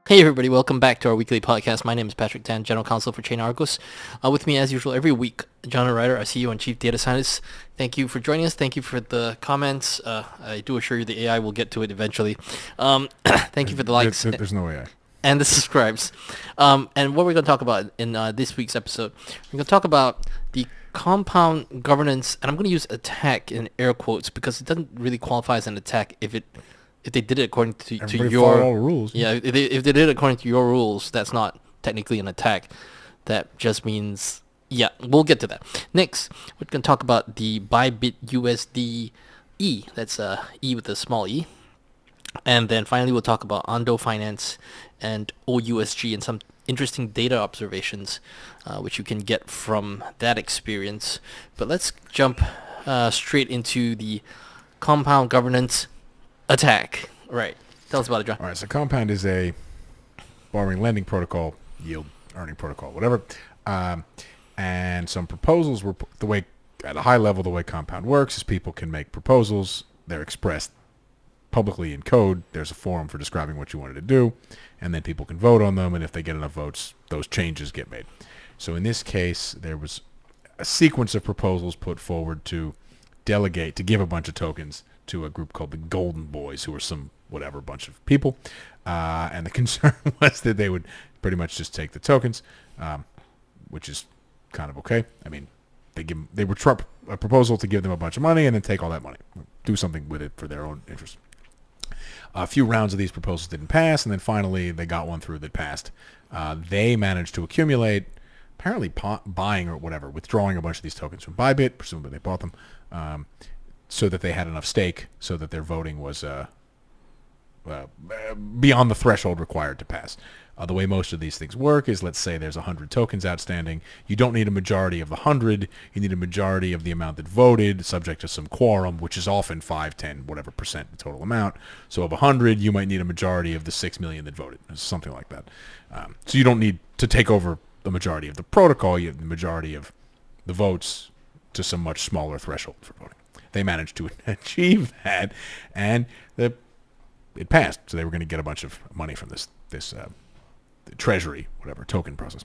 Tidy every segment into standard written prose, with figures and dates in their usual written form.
Hey everybody, welcome back to our weekly podcast. My name is Patrick Tan, General Counsel for ChainArgos. With me as usual every week, Jonathan Reiter, our CEO and Chief Data Scientist. Thank you for joining us. Thank you for the comments. I do assure you the AI will get to it eventually. Thank you for the likes There's no AI. and the subscribes. And what we're going to talk about in this week's episode, we're going to talk about the compound governance, and I'm going to use attack in air quotes because it doesn't really qualify as an attack if they did it according to Everybody your follow all the rules. yeah, if they did it according to your rules, that's not technically an attack. That just means, yeah, we'll get to that. Next, we're going to talk about the Bybit USDe. That's E with a small e. And then finally, we'll talk about Ondo Finance and OUSG and some interesting data observations, which you can get from that experience. But let's jump straight into the compound governance attack. Right. Tell us about it, John. All right, so Compound is a borrowing lending protocol, yield earning protocol, whatever. And some proposals were the way, at a high level, the way Compound works is people can make proposals. They're expressed publicly in code. There's a forum for describing what you wanted to do, and then people can vote on them. And if they get enough votes, those changes get made. So in this case, there was a sequence of proposals put forward to delegate, to give a bunch of tokens to a group called the Golden Boys, who are some whatever bunch of people. And the concern was that they would pretty much just take the tokens, which is kind of okay. I mean, they were a proposal to give them a bunch of money and then take all that money, do something with it for their own interest. A few rounds of these proposals didn't pass, and then finally they got one through that passed. They managed to accumulate, apparently buying or whatever, withdrawing a bunch of these tokens from Bybit, presumably they bought them, so that they had enough stake so that their voting was beyond the threshold required to pass. The way most of these things work is, let's say there's 100 tokens outstanding. You don't need a majority of the 100. You need a majority of the amount that voted, subject to some quorum, which is often 5, 10, whatever percent the total amount. So of 100, you might need a majority of the 6 million that voted, something like that. So you don't need to take over the majority of the protocol. You have the majority of the votes to some much smaller threshold for voting. They managed to achieve that, and it passed. So they were going to get a bunch of money from this treasury, whatever, token process.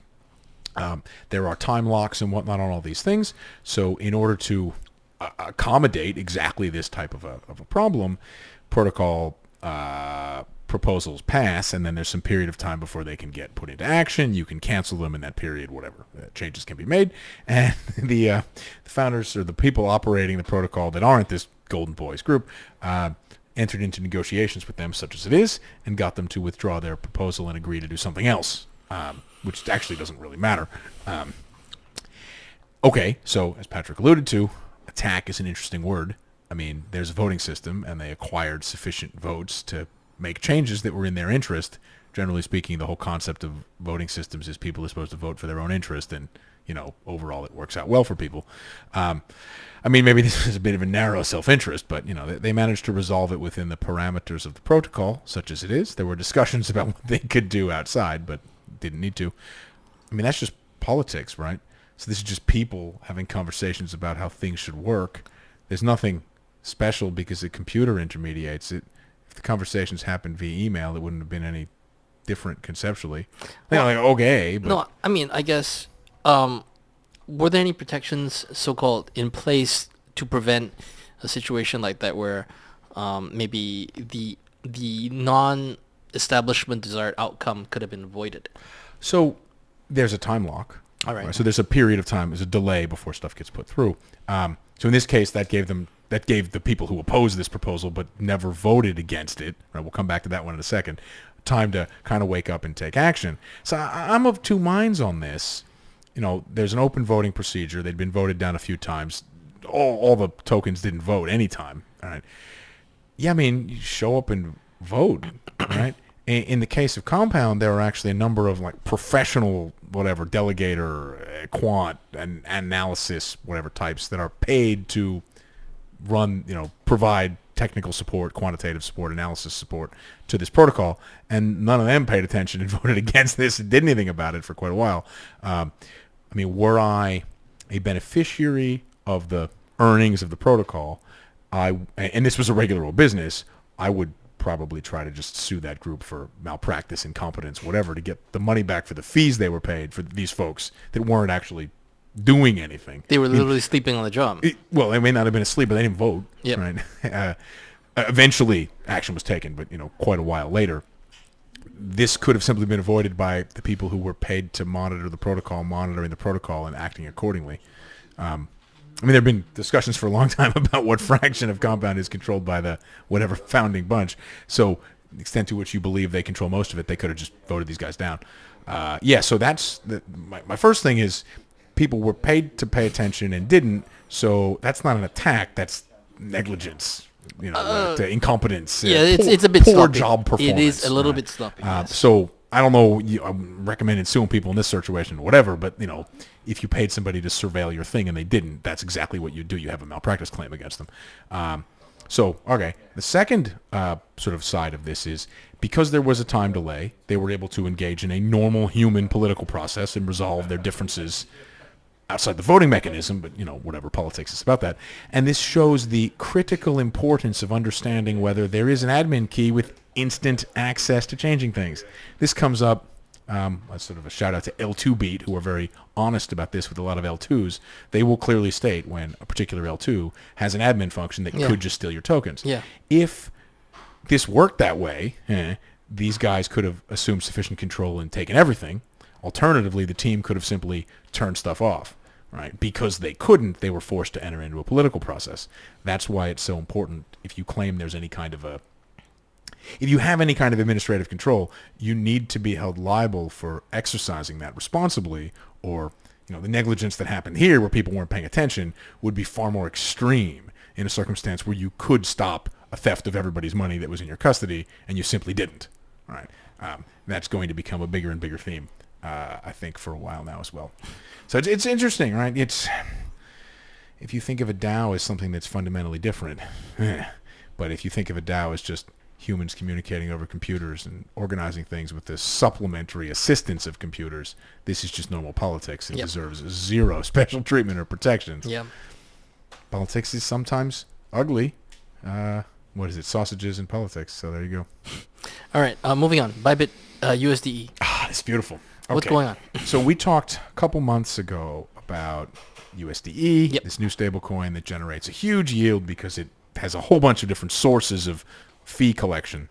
There are time locks and whatnot on all these things. So in order to accommodate exactly this type of a problem, protocol proposals pass, and then there's some period of time before they can get put into action. You can cancel them in that period, whatever. Changes can be made. And the founders, or the people operating the protocol that aren't this Golden Boys group, entered into negotiations with them, such as it is, and got them to withdraw their proposal and agree to do something else, which actually doesn't really matter. Okay, so as Patrick alluded to, attack is an interesting word. I mean, there's a voting system, and they acquired sufficient votes to make changes that were in their interest. Generally speaking, the whole concept of voting systems is people are supposed to vote for their own interest, and, overall it works out well for people. I mean, maybe this was a bit of a narrow self-interest, but, they managed to resolve it within the parameters of the protocol, such as it is. There were discussions about what they could do outside, but didn't need to. I mean, that's just politics, right? So this is just people having conversations about how things should work. There's nothing special because the computer intermediates it. If the conversations happened via email, it wouldn't have been any different conceptually. Okay, but No, I mean, I guess, were there any protections, so-called, in place to prevent a situation like that where maybe the non-establishment desired outcome could have been avoided? So there's a time lock. All right. So there's a period of time, there's a delay before stuff gets put through. So in this case, that gave the people who opposed this proposal but never voted against it, right, we'll come back to that one in a second, time to kind of wake up and take action. So I'm of two minds on this. There's an open voting procedure. They'd been voted down a few times. All the tokens didn't vote any time. All right. Yeah, I mean, you show up and vote, right? In the case of Compound, there are actually a number of professional, whatever, delegator, quant, and analysis, whatever types that are paid to run, provide technical support, quantitative support, analysis support to this protocol, and none of them paid attention and voted against this and did anything about it for quite a while. I mean, were I a beneficiary of the earnings of the protocol, and this was a regular old business, I would probably try to just sue that group for malpractice, incompetence, whatever, to get the money back for the fees they were paid for these folks that weren't actually doing anything. They were literally sleeping on the job. Well, they may not have been asleep, but they didn't vote. Yep. Right? Eventually, action was taken, but quite a while later. This could have simply been avoided by the people who were paid to monitor the protocol, monitoring the protocol, and acting accordingly. There have been discussions for a long time about what fraction of Compound is controlled by the whatever founding bunch. So the extent to which you believe they control most of it, they could have just voted these guys down. So that's my first thing is people were paid to pay attention and didn't. So that's not an attack. That's negligence. Incompetence. It's a bit poor sloppy. job performance. It is a little bit sloppy. Yes. So I don't know. I'm recommending suing people in this situation or whatever. But if you paid somebody to surveil your thing and they didn't, that's exactly what you do. You have a malpractice claim against them. The second sort of side of this is because there was a time delay, they were able to engage in a normal human political process and resolve their differences outside the voting mechanism, but whatever, politics is about that. And this shows the critical importance of understanding whether there is an admin key with instant access to changing things. This comes up, as sort of a shout out to L2 Beat, who are very honest about this with a lot of L2s. They will clearly state when a particular L2 has an admin function that could just steal your tokens. Yeah. If this worked that way, these guys could have assumed sufficient control and taken everything. Alternatively, the team could have simply turned stuff off. Right? Because they couldn't, they were forced to enter into a political process. That's why it's so important if you claim there's any kind of if you have any kind of administrative control, you need to be held liable for exercising that responsibly, or the negligence that happened here where people weren't paying attention would be far more extreme in a circumstance where you could stop a theft of everybody's money that was in your custody and you simply didn't. Right? That's going to become a bigger and bigger theme. I think for a while now as well. So it's interesting, right? If you think of a DAO as something that's fundamentally different, but if you think of a DAO as just humans communicating over computers and organizing things with the supplementary assistance of computers, this is just normal politics and deserves zero special treatment or protections. Yeah. Politics is sometimes ugly. What is it? Sausages in politics. So there you go. All right. Moving on. Bybit USDe. It's beautiful. What's going on? So we talked a couple months ago about USDe, this new stablecoin that generates a huge yield because it has a whole bunch of different sources of fee collection,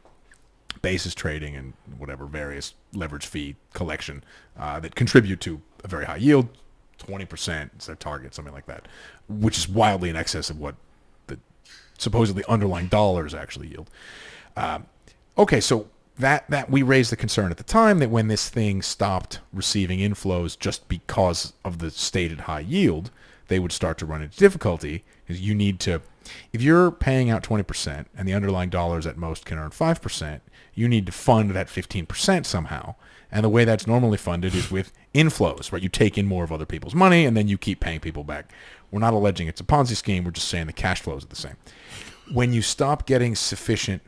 basis trading, and whatever various leverage fee collection that contribute to a very high yield. 20% is their target, something like that, which is wildly in excess of what the supposedly underlying dollars actually yield. So that we raised the concern at the time that when this thing stopped receiving inflows just because of the stated high yield, they would start to run into difficulty. Because you need to, if you're paying out 20% and the underlying dollars at most can earn 5%, you need to fund that 15% somehow. And the way that's normally funded is with inflows, right? You take in more of other people's money and then you keep paying people back. We're not alleging it's a Ponzi scheme. We're just saying the cash flows are the same. When you stop getting sufficient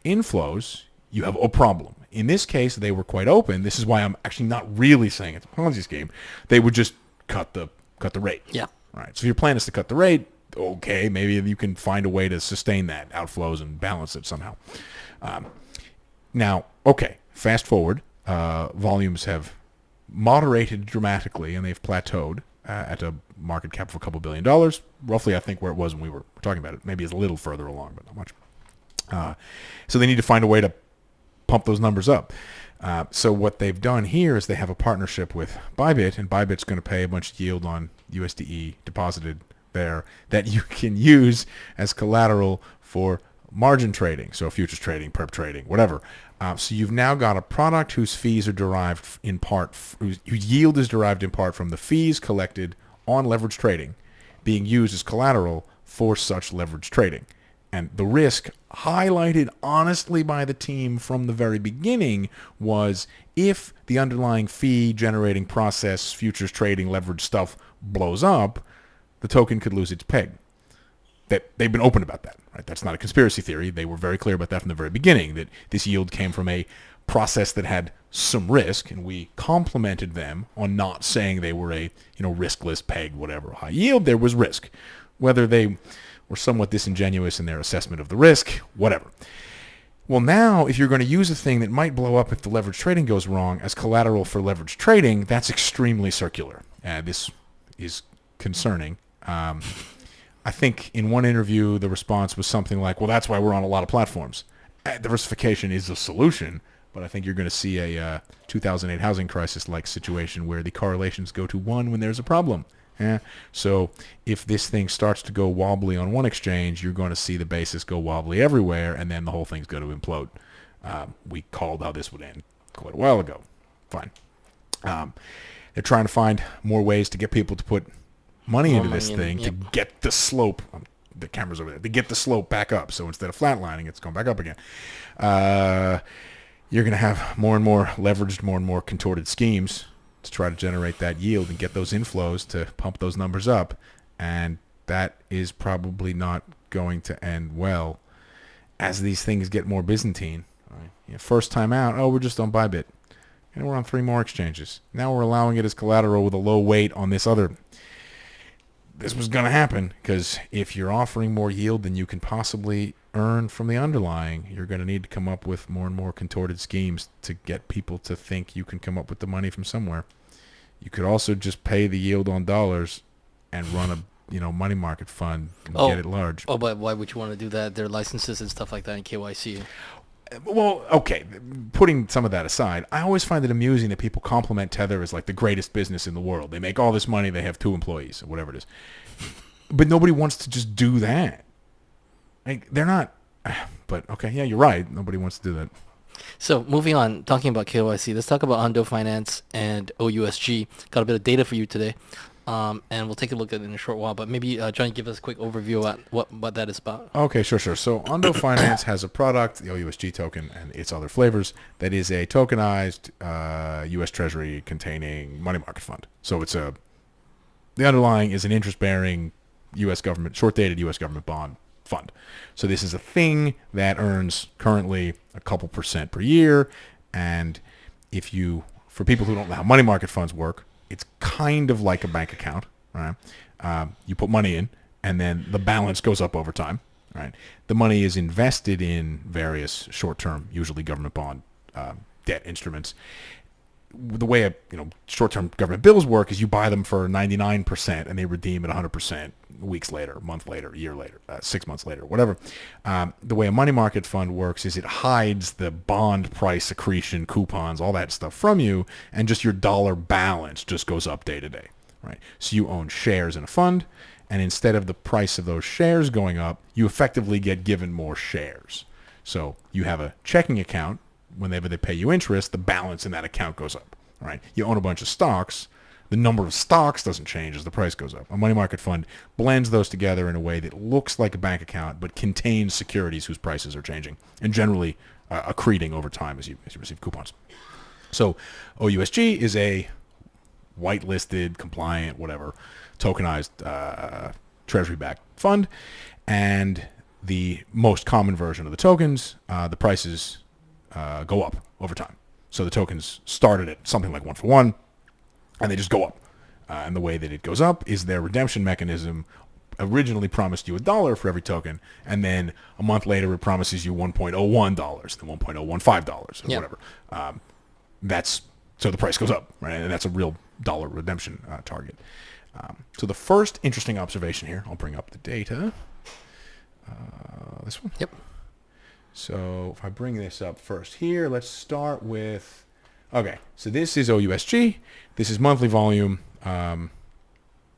inflows, you have a problem. In this case, they were quite open. This is why I'm actually not really saying it's a Ponzi scheme. They would just cut the rate. Yeah. Right. So if your plan is to cut the rate, okay, maybe you can find a way to sustain that outflows and balance it somehow. Fast forward, volumes have moderated dramatically and they've plateaued at a market cap of a couple $2 billion, roughly I think where it was when we were talking about it. Maybe it's a little further along, but not much. So they need to find a way to pump those numbers up. So what they've done here is they have a partnership with Bybit, and Bybit's going to pay a bunch of yield on USDe deposited there that you can use as collateral for margin trading, so futures trading, perp trading, whatever. So you've now got a product whose fees are derived in part, whose yield is derived in part from the fees collected on leverage trading being used as collateral for such leverage trading. And the risk highlighted honestly by the team from the very beginning was if the underlying fee generating process, futures trading, leverage stuff blows up, the token could lose its peg. That they've been open about that, right? That's not a conspiracy theory. They were very clear about that from the very beginning, that this yield came from a process that had some risk, and we complimented them on not saying they were a riskless peg, whatever, high yield. There was risk. Whether they were somewhat disingenuous in their assessment of the risk, whatever. Well, now if you're going to use a thing that might blow up if the leverage trading goes wrong as collateral for leverage trading, that's extremely circular. This is concerning. I think in one interview the response was something like, well, that's why we're on a lot of platforms. Diversification is a solution, but I think you're going to see a 2008 housing crisis-like situation where the correlations go to 1 when there's a problem. So if this thing starts to go wobbly on one exchange, you're going to see the basis go wobbly everywhere, and then the whole thing's going to implode. We called how this would end quite a while ago. Fine. They're trying to find more ways to get people to put money into this thing to get the slope. The camera's over there. To get the slope back up. So instead of flatlining, it's going back up again. You're going to have more and more leveraged, more and more contorted schemes to try to generate that yield and get those inflows to pump those numbers up. And that is probably not going to end well as these things get more Byzantine. Right? First time out, we're just on Bybit. And we're on 3 more exchanges. Now we're allowing it as collateral with a low weight on this other. This was going to happen because if you're offering more yield than you can possibly earn from the underlying, you're going to need to come up with more and more contorted schemes to get people to think you can come up with the money from somewhere. You could also just pay the yield on dollars and run a money market fund and get it large. But why would you want to do that? There are licenses and stuff like that in KYC. Well, okay, putting some of that aside, I always find it amusing that people compliment Tether as like the greatest business in the world. They make all this money, they have 2 employees, or whatever it is. But nobody wants to just do that. Like, they're not, but okay, yeah, you're right. Nobody wants to do that. So moving on, talking about KYC, let's talk about Ondo Finance and OUSG. Got a bit of data for you today. And we'll take a look at it in a short while, but maybe Johnny, give us a quick overview of what that is about. Okay, sure. So Ondo Finance has a product, the OUSG token and its other flavors, that is a tokenized U.S. Treasury containing money market fund. So the underlying is an interest-bearing U.S. government, short-dated U.S. government bond fund. So this is a thing that earns currently a couple % per year, and for people who don't know how money market funds work, it's kind of like a bank account, right? You put money in, and then the balance goes up over time, right? The money is invested in various short-term, usually government bond debt instruments. The way short-term government bills work is you buy them for 99%, and they redeem at 100% weeks later, a month later, a year later, 6 months later, whatever. The way a money market fund works is it hides the bond price accretion, coupons, all that stuff from you, and just your dollar balance just goes up day to day, right? So you own shares in a fund, and instead of the price of those shares going up, you effectively get given more shares. So you have a checking account. Whenever they pay you interest, the balance in that account goes up, right? You own a bunch of stocks. The number of stocks doesn't change as the price goes up. A money market fund blends those together in a way that looks like a bank account but contains securities whose prices are changing and generally accreting over time as you receive coupons. So OUSG is a whitelisted, compliant, whatever, tokenized treasury-backed fund, and the most common version of the tokens, the prices go up over time. So the tokens started at something like 1 for 1, and they just go up. And the way that it goes up is their redemption mechanism originally promised you $1 for every token, and then a month later it promises you $1.01, then $1.015 or whatever. So the price goes up, right? And that's a real dollar redemption target. So the first interesting observation here, I'll bring up the data. This one? Yep. So if I bring this up first here, let's start with, okay, so this is OUSG. This is monthly volume.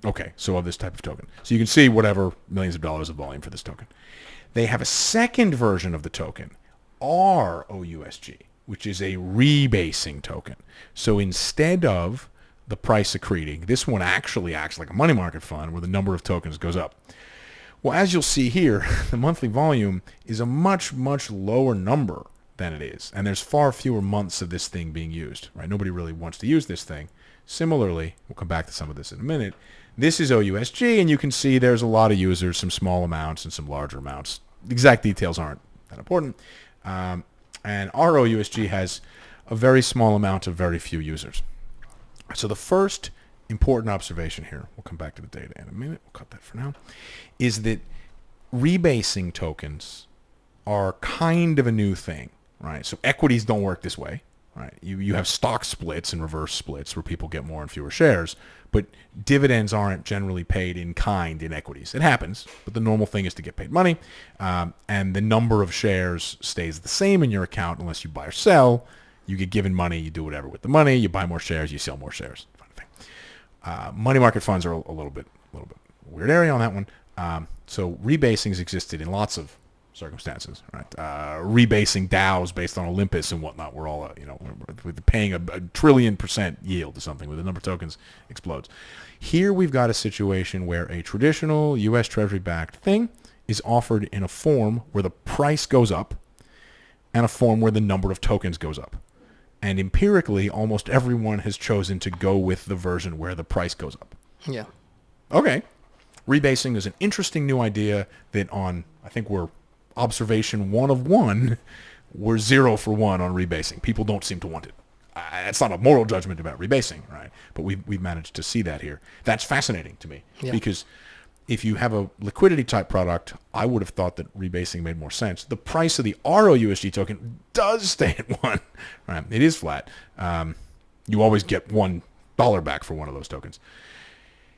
Okay, so of this type of token. So you can see whatever millions of dollars of volume for this token. They have a second version of the token, ROUSG, which is a rebasing token. So instead of the price accreting, this one actually acts like a money market fund where the number of tokens goes up. Well, as you'll see here, the monthly volume is a much, much lower number than it is. And there's far fewer months of this thing being used, right? Nobody really wants to use this thing. Similarly, we'll come back to some of this in a minute. This is OUSG, and you can see there's a lot of users, some small amounts and some larger amounts. The exact details aren't that important. And ROUSG has a very small amount of very few users. So the first important observation here, we'll come back to the data in a minute, we'll cut that for now, is that rebasing tokens are kind of a new thing, right? So equities don't work this way, right? You have stock splits and reverse splits where people get more and fewer shares, but dividends aren't generally paid in kind in equities. It happens, but the normal thing is to get paid money, and the number of shares stays the same in your account unless you buy or sell. You get given money, you do whatever with the money, you buy more shares, you sell more shares. Money market funds are a little bit weird area on that one. So rebasing has existed in lots of circumstances, right? Rebasing DAOs based on Olympus and whatnot. We're all, we're paying a trillion% yield to something where the number of tokens explodes. Here we've got a situation where a traditional U.S. Treasury-backed thing is offered in a form where the price goes up and a form where the number of tokens goes up. And empirically, almost everyone has chosen to go with the version where the price goes up. Yeah. Okay. Rebasing is an interesting new idea that on, I think we're observation 1 of 1, we're 0 for 1 on rebasing. People don't seem to want it. It's not a moral judgment about rebasing, right? But we've managed to see that here. That's fascinating to me because if you have a liquidity type product, I would have thought that rebasing made more sense. The price of the ROUSD token does stay at 1, right? It is flat. You always get $1 back for one of those tokens.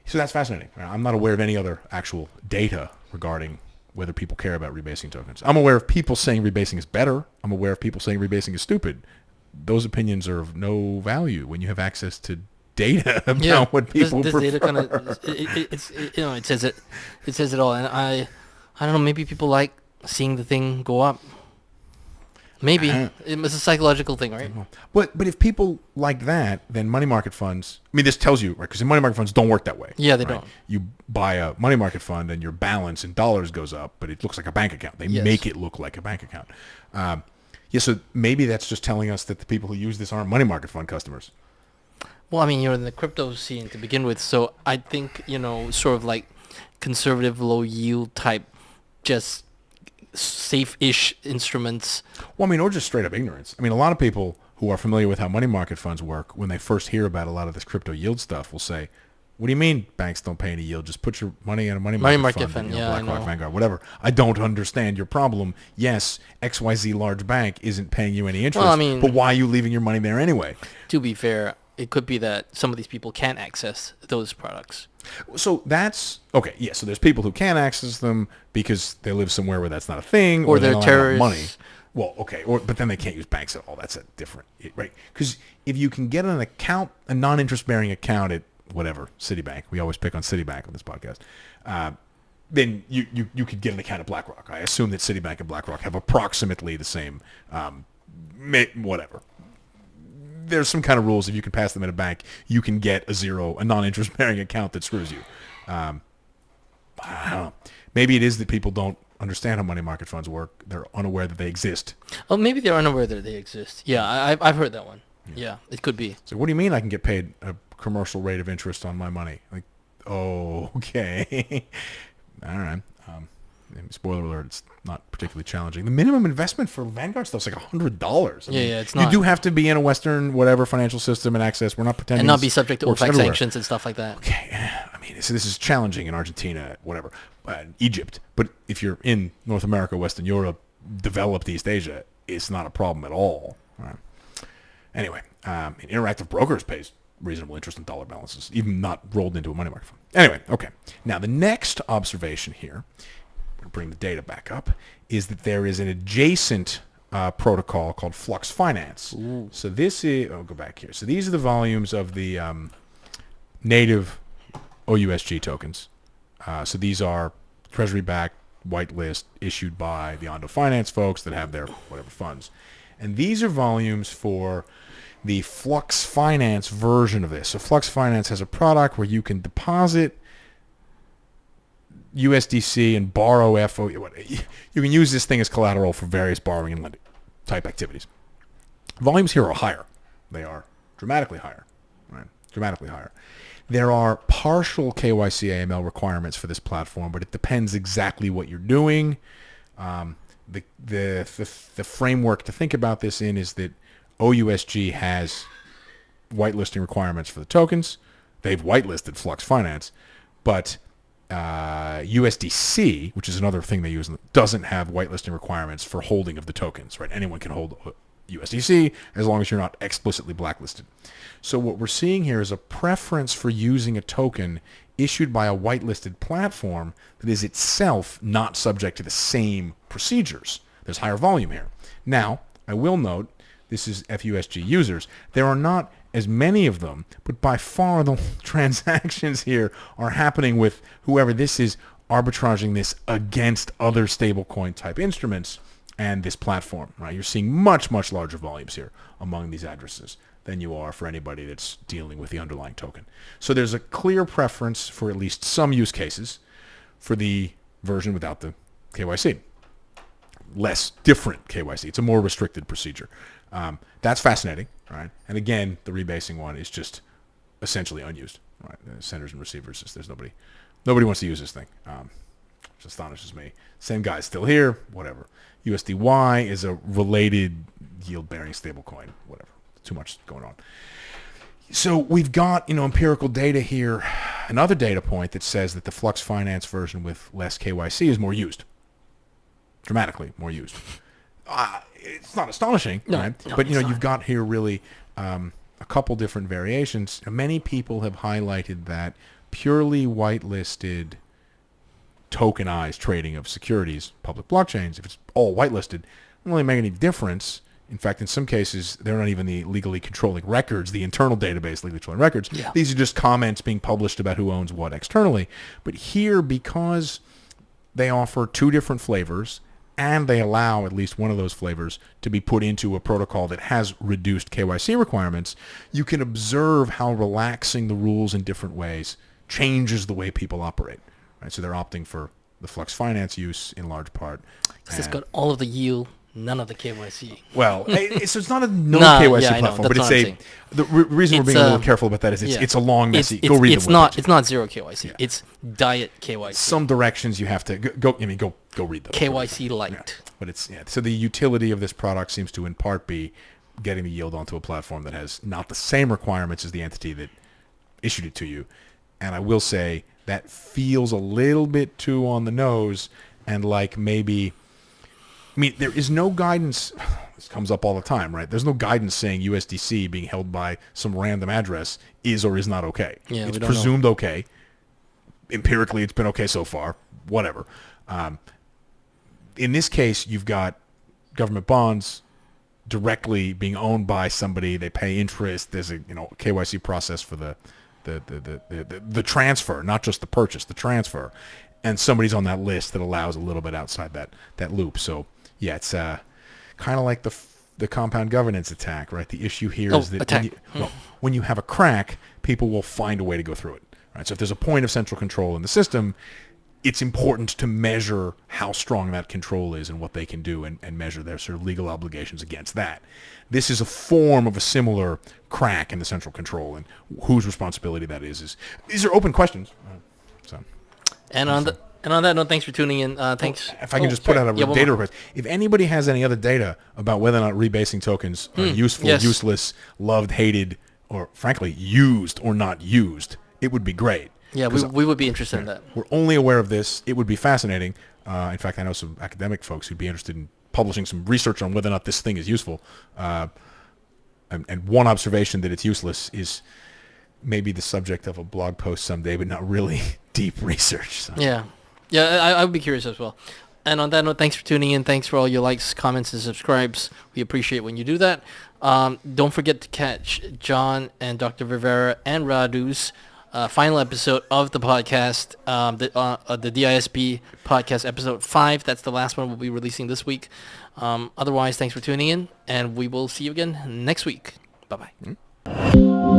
So that's fascinating. I'm not aware of any other actual data regarding whether people care about rebasing tokens. I'm aware of people saying rebasing is better. I'm aware of people saying rebasing is stupid. Those opinions are of no value when you have access to data about what people this prefer. Data kind of it says it all, and I don't know. Maybe people like seeing the thing go up. Maybe it's a psychological thing, right? But if people like that, then money market funds. I mean, this tells you, right? Because money market funds don't work that way. Yeah, they right? don't. You buy a money market fund, and your balance in dollars goes up, but it looks like a bank account. They make it look like a bank account. So maybe that's just telling us that the people who use this aren't money market fund customers. Well, I mean, you're in the crypto scene to begin with, so I think, sort of like conservative low yield type, just safe-ish instruments. Well, I mean, or just straight up ignorance. I mean, a lot of people who are familiar with how money market funds work, when they first hear about a lot of this crypto yield stuff, will say, what do you mean banks don't pay any yield? Just put your money in a money market fund, BlackRock, Vanguard, whatever. I don't understand your problem. Yes, XYZ large bank isn't paying you any interest, but why are you leaving your money there anyway? To be fair, it could be that some of these people can't access those products. So that's okay. Yeah. So there's people who can't access them because they live somewhere where that's not a thing, or they they're don't terrorists. have money. Well, okay. But then they can't use banks at all. That's a different, right? Because if you can get an account, a non-interest bearing account at whatever Citibank, we always pick on Citibank on this podcast. Then you could get an account at BlackRock. I assume that Citibank and BlackRock have approximately the same, whatever. There's some kind of rules. If you can pass them in a bank, you can get a non-interest bearing account that screws you. I don't know. Maybe it is that people don't understand how money market funds work. They're unaware that they exist. Oh, maybe they're unaware that they exist. Yeah, I've heard that one. Yeah, it could be. So what do you mean I can get paid a commercial rate of interest on my money? Like, oh, okay. All right. Spoiler alert, it's not particularly challenging. The minimum investment for Vanguard stuff is like $100. It's not. You do have to be in a Western whatever financial system and access. We're not pretending. And not be subject to OPEC sanctions and stuff like that. Okay. I mean, this is challenging in Argentina, whatever, Egypt. But if you're in North America, Western Europe, developed East Asia, it's not a problem at all. Right. Anyway, Interactive Brokers pays reasonable interest on dollar balances, even not rolled into a money market fund. Anyway, okay. Now, the next observation here, bring the data back up, is that there is an adjacent protocol called Flux Finance. Ooh. So this is, go back here. So these are the volumes of the native OUSG tokens. So these are Treasury-backed whitelist issued by the Ondo Finance folks that have their whatever funds. And these are volumes for the Flux Finance version of this. So Flux Finance has a product where you can deposit USDC and borrow FO. You can use this thing as collateral for various borrowing and lending type activities. Volumes here are higher. They are dramatically higher. Right? Dramatically higher. There are partial KYC AML requirements for this platform, but it depends exactly what you're doing. The framework to think about this in is that OUSG has whitelisting requirements for the tokens. They've whitelisted Flux Finance, but USDC, which is another thing they use, doesn't have whitelisting requirements for holding of the tokens, right? Anyone can hold USDC as long as you're not explicitly blacklisted. So what we're seeing here is a preference for using a token issued by a whitelisted platform that is itself not subject to the same procedures. There's higher volume here. Now, I will note, this is FUSG users. There are not as many of them, but by far the transactions here are happening with whoever this is arbitraging this against other stablecoin type instruments and this platform, right? You're seeing much, much larger volumes here among these addresses than you are for anybody that's dealing with the underlying token. So there's a clear preference for at least some use cases for the version without the KYC. Less different KYC. It's a more restricted procedure. That's fascinating, right? And again, the rebasing one is just essentially unused, right? Senders and receivers, there's nobody wants to use this thing. Which astonishes me. Same guy's still here, whatever. USDY is a related yield-bearing stablecoin, whatever. Too much going on. So we've got, empirical data here, another data point that says that the Flux Finance version with less KYC is more used. Dramatically more used. It's not astonishing, right? No, but you've got here really a couple different variations. Many people have highlighted that purely whitelisted tokenized trading of securities, public blockchains, if it's all whitelisted, doesn't really make any difference. In fact, in some cases, they're not even the legally controlling records, the internal database legally controlling records. Yeah. These are just comments being published about who owns what externally. But here, because they offer two different flavors, and they allow at least one of those flavors to be put into a protocol that has reduced KYC requirements, you can observe how relaxing the rules in different ways changes the way people operate. Right? So they're opting for the Flux Finance use in large part. Because it's got all of the yield, none of the KYC. Well, so it's not a KYC platform, but it's the reason we're being a little careful about that is it's a long, messy. Go read the webpage. It's not zero KYC. Yeah. It's diet KYC. Some directions you have to go read those. KYC light. Yeah. But so the utility of this product seems to in part be getting the yield onto a platform that has not the same requirements as the entity that issued it to you. And I will say that feels a little bit too on the nose and like maybe... there is no guidance. This comes up all the time, right? There's no guidance saying USDC being held by some random address is or is not okay. Yeah, it's presumed okay. Empirically, it's been okay so far. Whatever. In this case, you've got government bonds directly being owned by somebody. They pay interest. There's a KYC process for the transfer, not just the purchase, the transfer. And somebody's on that list that allows a little bit outside that loop. So yeah, it's kind of like the compound governance attack, right? The issue here is that when you have a crack, people will find a way to go through it, right? So if there's a point of central control in the system, it's important to measure how strong that control is and what they can do and measure their sort of legal obligations against that. This is a form of a similar crack in the central control, and whose responsibility that is these are open questions. And on that note, thanks for tuning in. Thanks. If I can just put out a data request. If anybody has any other data about whether or not rebasing tokens are useful, useless, loved, hated, or frankly used or not used, it would be great. Yeah, we would be interested in that. We're only aware of this. It would be fascinating. In fact, I know some academic folks who'd be interested in publishing some research on whether or not this thing is useful. And one observation that it's useless is maybe the subject of a blog post someday, but not really deep research. So. Yeah, I would be curious as well. And on that note, thanks for tuning in. Thanks for all your likes, comments, and subscribes. We appreciate when you do that. Don't forget to catch John and Dr. Rivera and Radu's final episode of the podcast, the DISP podcast, episode 5. That's the last one we'll be releasing this week. Otherwise, thanks for tuning in, and we will see you again next week. Bye-bye.